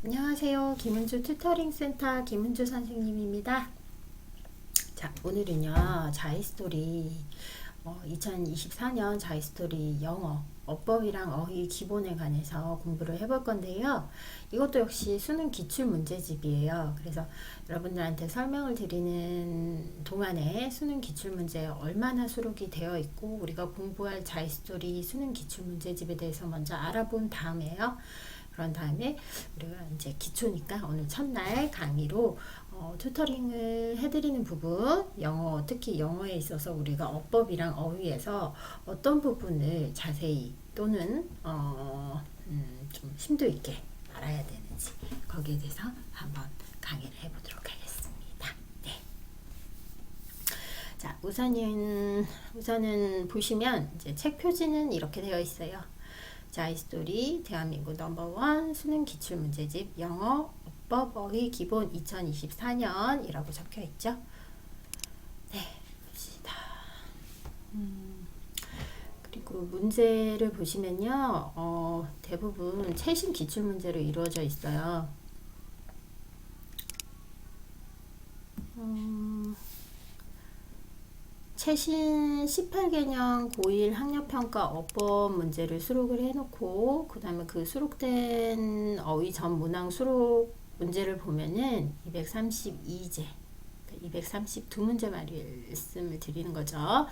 안녕하세요. 김은주 튜터링 센터 김은주 선생님입니다. 자, 오늘은요, 자이스토리 2024년 자이스토리 영어 어법이랑 어휘 기본에 관해서 공부를 해볼 건데요. 이것도 역시 수능 기출 문제집이에요. 그래서 여러분들한테 설명을 드리는 동안에 수능 기출 문제에 얼마나 수록이 되어 있고 우리가 공부할 자이스토리 수능 기출 문제집에 대해서 먼저 알아본 다음에요. 그런 다음에 우리가 이제 기초니까 오늘 첫날 강의로 튜터링을 해드리는 부분, 영어, 특히 영어에 있어서 우리가 어법이랑 어휘에서 어떤 부분을 자세히 또는 좀 심도 있게 알아야 되는지 거기에 대해서 한번 강의를 해보도록 하겠습니다. 네. 자, 우선은 보시면 이제 책 표지는 이렇게 되어 있어요. 자이스토리 대한민국 넘버원 수능 기출문제집 영어 어법 어휘 기본 2024년 이라고 적혀 있죠. 네, 봅시다. 그리고 문제를 보시면요, 대부분 최신 기출문제로 이루어져 있어요. 최신 18개년 고1 학력평가 어법 문제를 수록을 해놓고 그 다음에 그 수록된 어휘 전 문항 수록 문제를 보면은 232제 232문제 말씀을 드리는 거죠.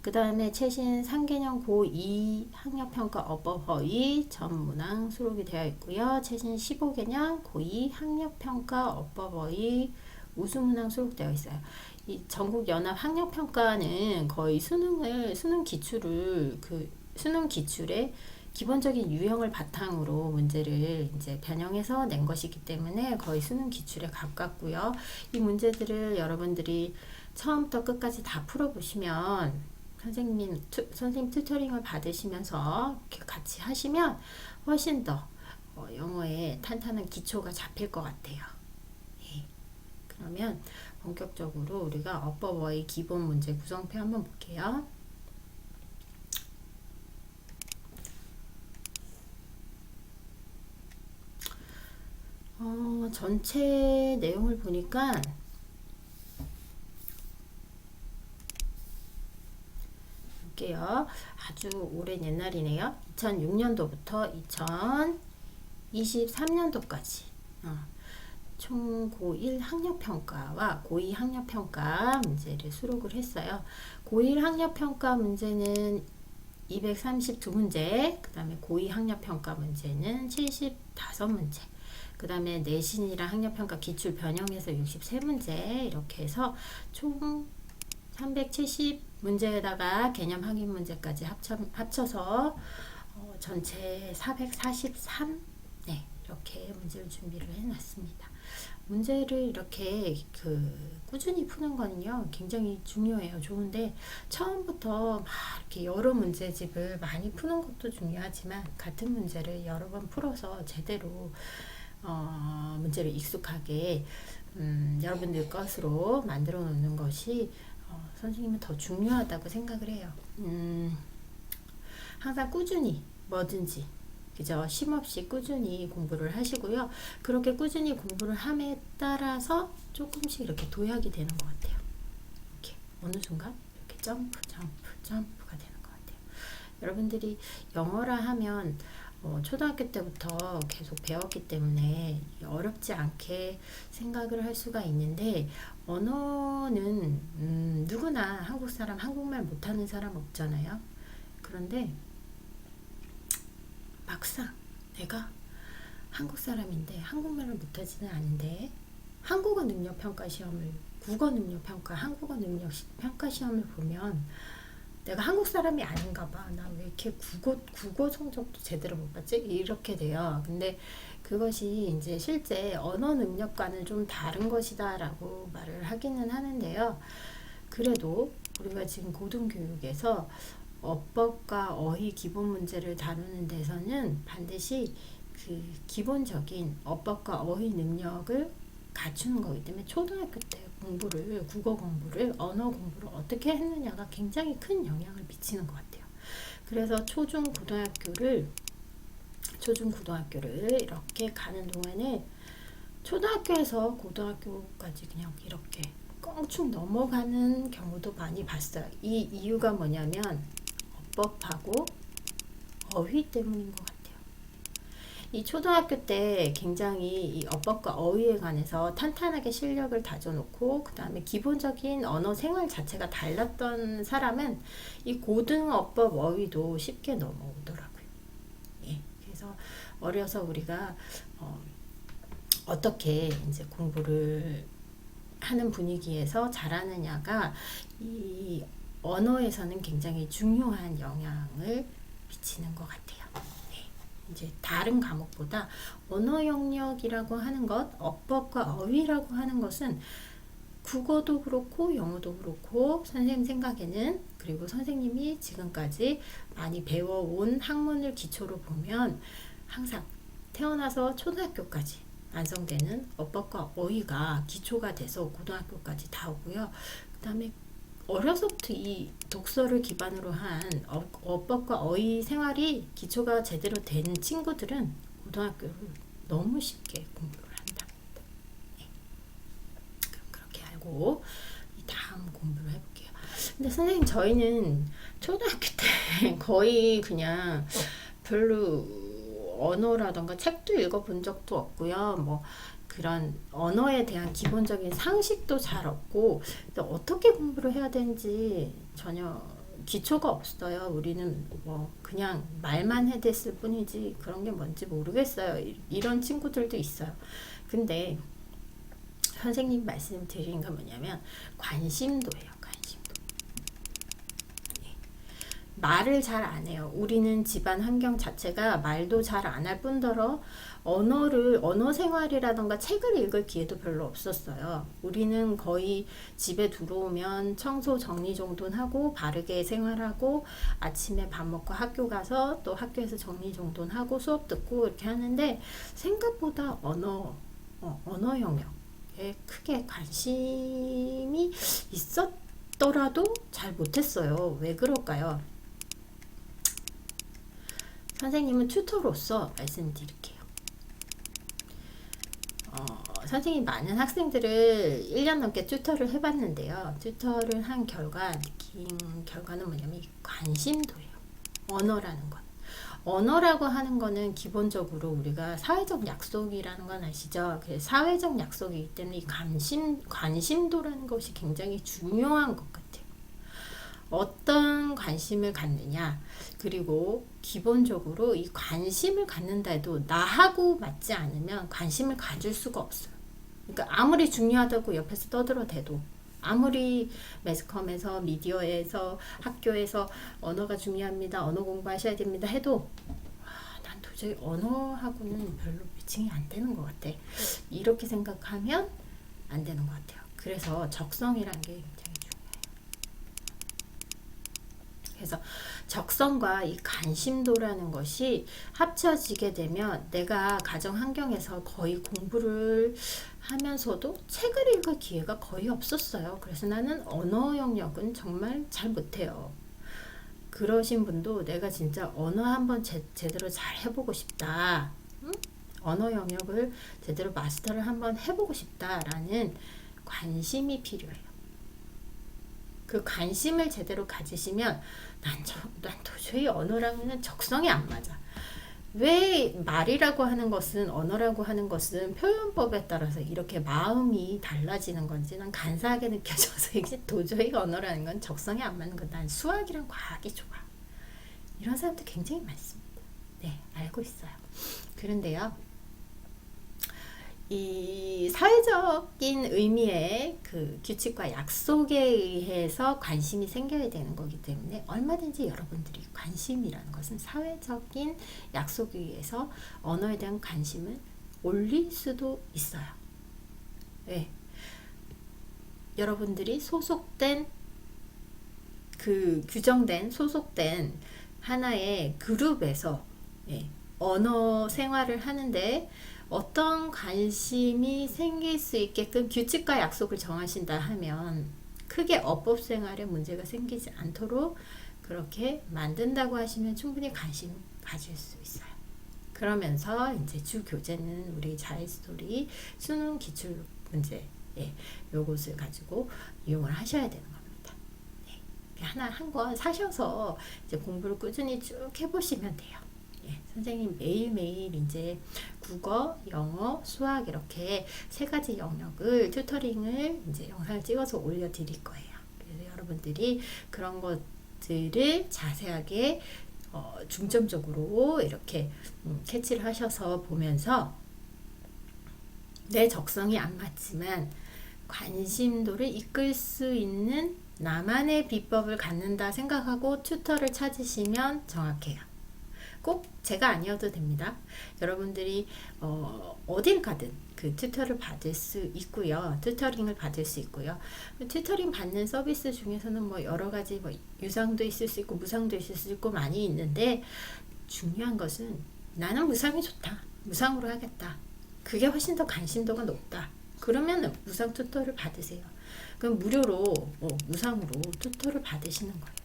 그 다음에 최신 3개년 고2 학력평가 어법 어휘 전 문항 수록이 되어 있고요. 최신 15개년 고2 학력평가 어법 어휘 우수문항 수록되어 있어요. 이 전국 연합 학력 평가는 거의 수능 기출의 기본적인 유형을 바탕으로 문제를 이제 변형해서 낸 것이기 때문에 거의 수능 기출에 가깝고요. 이 문제들을 여러분들이 처음부터 끝까지 다 풀어보시면 선생님 튜터링을 받으시면서 이렇게 같이 하시면 훨씬 더 영어에 탄탄한 기초가 잡힐 것 같아요. 그러면 본격적으로 우리가 어법어의 기본 문제 구성표 한번 볼게요. 전체 내용을 보니까 볼게요. 아주 오랜 옛날이네요. 2006년도부터 2023년도까지 총 고1 학력평가와 고2 학력평가 문제를 수록을 했어요. 고1 학력평가 문제는 232문제, 그 다음에 고2 학력평가 문제는 75문제, 그 다음에 내신이랑 학력평가 기출 변형해서 63문제 이렇게 해서 총 370문제에다가 개념 확인 문제까지 합쳐서 전체 443 네, 이렇게 문제를 준비를 해놨습니다. 문제를 이렇게 꾸준히 푸는 거는요 굉장히 중요해요. 좋은데 처음부터 막 이렇게 여러 문제집을 많이 푸는 것도 중요하지만 같은 문제를 여러 번 풀어서 제대로 문제를 익숙하게 여러분들 것으로 만들어 놓는 것이 선생님은 더 중요하다고 생각을 해요. 항상 꾸준히 뭐든지 그죠? 쉼없이 꾸준히 공부를 하시고요. 그렇게 꾸준히 공부를 함에 따라서 조금씩 이렇게 도약이 되는 것 같아요. 이렇게 어느 순간 이렇게 점프가 되는 것 같아요. 여러분들이 영어라 하면 초등학교 때부터 계속 배웠기 때문에 어렵지 않게 생각을 할 수가 있는데 언어는 누구나 한국 사람 한국말 못하는 사람 없잖아요. 그런데 막상 내가 한국 사람인데 한국말을 못하지는 않은데 한국어 능력 평가 시험을 국어 능력 평가 한국어 능력 평가 시험을 보면 내가 한국 사람이 아닌가 봐. 나 왜 이렇게 국어 성적도 제대로 못 봤지? 이렇게 돼요. 근데 그것이 이제 실제 언어 능력과는 좀 다른 것이다 라고 말을 하기는 하는데요. 그래도 우리가 지금 고등교육에서 어법과 어휘 기본 문제를 다루는 데서는 반드시 그 기본적인 어법과 어휘 능력을 갖추는 거기 때문에 초등학교 때 국어 공부를, 언어 공부를 어떻게 했느냐가 굉장히 큰 영향을 미치는 것 같아요. 그래서 초중 고등학교를 초중고등학교를 이렇게 가는 동안에 초등학교에서 고등학교까지 그냥 이렇게 껑충 넘어가는 경우도 많이 봤어요. 이 이유가 뭐냐면 어법하고 어휘 때문인 것 같아요. 이 초등학교 때 굉장히 이 어법과 어휘에 관해서 탄탄하게 실력을 다져놓고 그 다음에 기본적인 언어 생활 자체가 달랐던 사람은 이 고등어법 어휘도 쉽게 넘어오더라고요. 예, 그래서 어려서 우리가 어떻게 이제 공부를 하는 분위기에서 잘하느냐가 이 언어에서는 굉장히 중요한 영향을 미치는 것 같아요. 네. 이제 다른 과목보다 언어 영역이라고 하는 것, 어법과 어휘라고 하는 것은 국어도 그렇고 영어도 그렇고 선생님 생각에는, 그리고 선생님이 지금까지 많이 배워온 학문을 기초로 보면 항상 태어나서 초등학교까지 완성되는 어법과 어휘가 기초가 돼서 고등학교까지 다 오고요. 그 다음에 어려서부터 이 독서를 기반으로 한 어법과 어휘 생활이 기초가 제대로 된 친구들은 고등학교를 너무 쉽게 공부를 한답니다. 네. 그렇게 알고 다음 공부를 해볼게요. 근데 선생님, 저희는 초등학교 때 거의 그냥 별로 언어라던가 책도 읽어본 적도 없고요. 뭐 그런 언어에 대한 기본적인 상식도 잘 없고, 어떻게 공부를 해야 되는지 전혀 기초가 없어요. 우리는 뭐 그냥 말만 해댔을 뿐이지 그런 게 뭔지 모르겠어요. 이런 친구들도 있어요. 근데 선생님 말씀드린 건 뭐냐면 관심도예요. 관심도. 말을 잘 안 해요. 우리는 집안 환경 자체가 말도 잘 안 할 뿐더러 언어 생활이라던가 책을 읽을 기회도 별로 없었어요. 우리는 거의 집에 들어오면 청소 정리정돈하고 바르게 생활하고 아침에 밥 먹고 학교 가서 또 학교에서 정리정돈하고 수업 듣고 이렇게 하는데, 생각보다 언어 영역에 크게 관심이 있었더라도 잘 못했어요. 왜 그럴까요? 선생님은 튜터로서 말씀드릴게요. 선생님 많은 학생들을 1년 넘게 튜터를 해봤는데요. 튜터를 한 결과 느낀 결과는 뭐냐면 관심도예요. 언어라는 것. 언어라고 하는 거는 기본적으로 우리가 사회적 약속이라는 건 아시죠? 사회적 약속이기 때문에 이 관심도라는 것이 굉장히 중요한 것 같아요. 어떤 관심을 갖느냐, 그리고 기본적으로 이 관심을 갖는다 해도 나하고 맞지 않으면 관심을 가질 수가 없어요. 그러니까 아무리 중요하다고 옆에서 떠들어대도, 아무리 매스컴에서, 미디어에서, 학교에서 언어가 중요합니다, 언어 공부하셔야 됩니다 해도 난 도저히 언어하고는 별로 매칭이 안 되는 것 같아, 이렇게 생각하면 안 되는 것 같아요. 그래서 적성이란 게 굉장히 그래서 적성과 이 관심도라는 것이 합쳐지게 되면 내가 가정 환경에서 거의 공부를 하면서도 책을 읽을 기회가 거의 없었어요. 그래서 나는 언어 영역은 정말 잘 못해요. 그러신 분도 내가 진짜 언어 한번 제대로 잘 해보고 싶다, 응? 언어 영역을 제대로 마스터를 한번 해보고 싶다라는 관심이 필요해요. 그 관심을 제대로 가지시면 난 도저히 언어랑은 적성이 안 맞아. 왜 말이라고 하는 것은, 언어라고 하는 것은 표현법에 따라서 이렇게 마음이 달라지는 건지 난 간사하게 느껴져서 이게 도저히 언어라는 건 적성이 안 맞는 거. 난 수학이랑 과학이 좋아. 이런 사람들 굉장히 많습니다. 네, 알고 있어요. 그런데요, 이 사회적인 의미의 그 규칙과 약속에 의해서 관심이 생겨야 되는 거기 때문에 얼마든지 여러분들이 관심이라는 것은 사회적인 약속에 의해서 언어에 대한 관심을 올릴 수도 있어요. 네. 여러분들이 소속된 소속된 하나의 그룹에서 언어 생활을 하는데 어떤 관심이 생길 수 있게끔 규칙과 약속을 정하신다 하면 크게 어법 생활에 문제가 생기지 않도록 그렇게 만든다고 하시면 충분히 관심 가질 수 있어요. 그러면서 이제 주 교재는 우리 자이스토리 수능 기출 문제, 예, 요것을 가지고 이용을 하셔야 되는 겁니다. 네, 하나 한 권 사셔서 이제 공부를 꾸준히 쭉 해보시면 돼요. 예, 선생님 매일매일 이제 국어, 영어, 수학 이렇게 세 가지 영역을 튜터링을 이제 영상을 찍어서 올려드릴 거예요. 그래서 여러분들이 그런 것들을 자세하게 중점적으로 이렇게 캐치를 하셔서 보면서 내 적성이 안 맞지만 관심도를 이끌 수 있는 나만의 비법을 갖는다 생각하고 튜터를 찾으시면 정확해요. 꼭 제가 아니어도 됩니다. 여러분들이 어딜 가든 그 튜터를 받을 수 있고요. 튜터링을 받을 수 있고요. 튜터링 받는 서비스 중에서는 뭐 여러 가지 뭐 유상도 있을 수 있고 무상도 있을 수 있고 많이 있는데 중요한 것은 나는 무상이 좋다. 무상으로 하겠다. 그게 훨씬 더 관심도가 높다. 그러면 무상 튜터를 받으세요. 그럼 무료로 무상으로 튜터를 받으시는 거예요.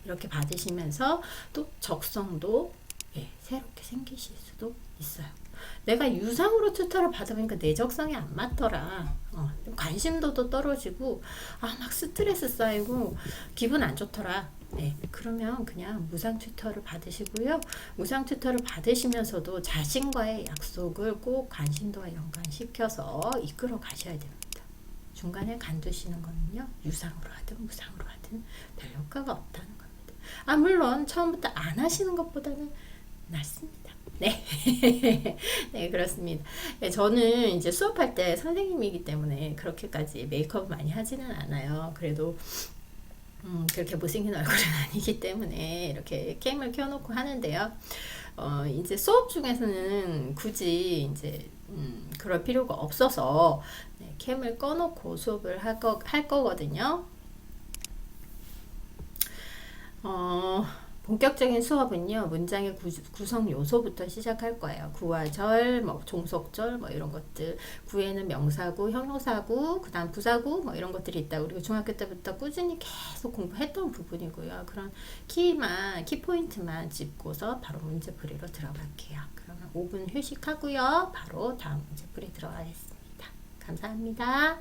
이렇게 받으시면서 또 적성도 새롭게 생기실 수도 있어요. 내가 유상으로 튜터를 받아보니까 내 적성이 안 맞더라. 관심도도 떨어지고 막 스트레스 쌓이고 기분 안 좋더라. 네, 그러면 그냥 무상 튜터를 받으시고요. 무상 튜터를 받으시면서도 자신과의 약속을 꼭 관심도와 연관시켜서 이끌어 가셔야 됩니다. 중간에 간두시는 거는요. 유상으로 하든 무상으로 하든 별 효과가 없다는 겁니다. 물론 처음부터 안 하시는 것보다는 낫습니다. 네. 네, 그렇습니다. 네, 저는 이제 수업할 때 선생님이기 때문에 그렇게까지 메이크업 많이 하지는 않아요. 그래도 그렇게 못생긴 얼굴은 아니기 때문에 이렇게 캠을 켜놓고 하는데요. 이제 수업 중에서는 굳이 이제 그럴 필요가 없어서 네, 캠을 꺼놓고 수업을 할 거거든요. 본격적인 수업은요, 문장의 구성 요소부터 시작할 거예요. 구와절, 종속절, 이런 것들. 구에는 명사구, 형용사구, 그 다음 부사구, 이런 것들이 있다. 우리가 중학교 때부터 꾸준히 계속 공부했던 부분이고요. 그런 키포인트만 짚고서 바로 문제풀이로 들어갈게요. 그러면 5분 휴식하고요. 바로 다음 문제풀이 들어가겠습니다. 감사합니다.